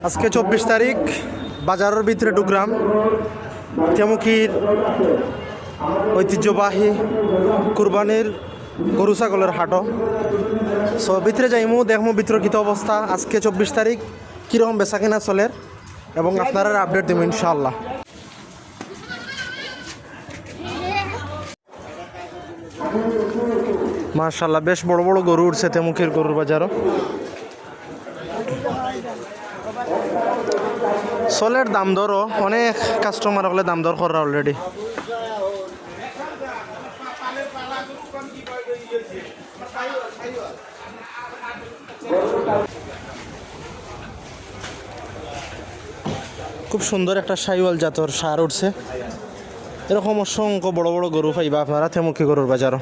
আজকে 24 তারিখ বাজারের ভিতরে ঢুকলাম তেমুকির ঐতিহ্যবাহী কুরবানির গরু ছাগলের হাটও। সো ভিতরে যাইমু দেখমু ভিতরে কী অবস্থা। আজকে 24 তারিখ কীরকম বেচা কিনা চলের এবং আপনারা আপডেট দেবো ইনশাআল্লাহ। মাশাআল্লাহ বেশ বড় বড় গরু উঠছে তেমুকির গরুর বাজারও। চলের দাম দরও অনেক কাস্টমার হলে দাম দর করা অলরেডি। খুব সুন্দর একটা শাইওয়াল জাতর সার উঠছে। এরকম অসংখ্য বড় বড় গরু পাইবা আপনারা তেমুকি গরুর বাজারও।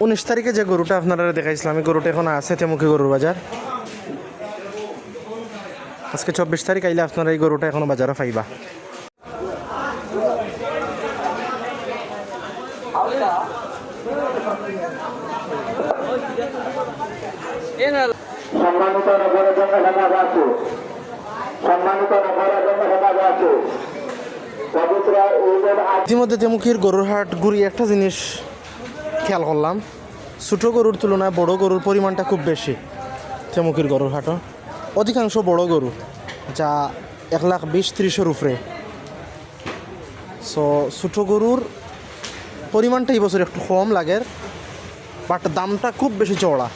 উনিশ তারিখে যে গরুটা আপনারা দেখাইছিলাম এই গরুটা এখন আছে তেমুকি গরুর বাজার। আজকে 24 তারিখ আইলে আপনারা এই গরুটা এখনো বাজারে পাইবা। ইতিমধ্যে তেমুকির গরুর হাট ঘুরিয়ে একটা জিনিস খেয়াল করলাম, ছোটো গরুর তুলনায় বড় গরুর পরিমাণটা খুব বেশি তেমুকির গরুর হাটও। অধিকাংশ বড় গরু যা 1,20,30,000 উপরে। সো ছোটো গরুর পরিমাণটা এই বছর একটু কম লাগে, বাট দামটা খুব বেশি চওড়া।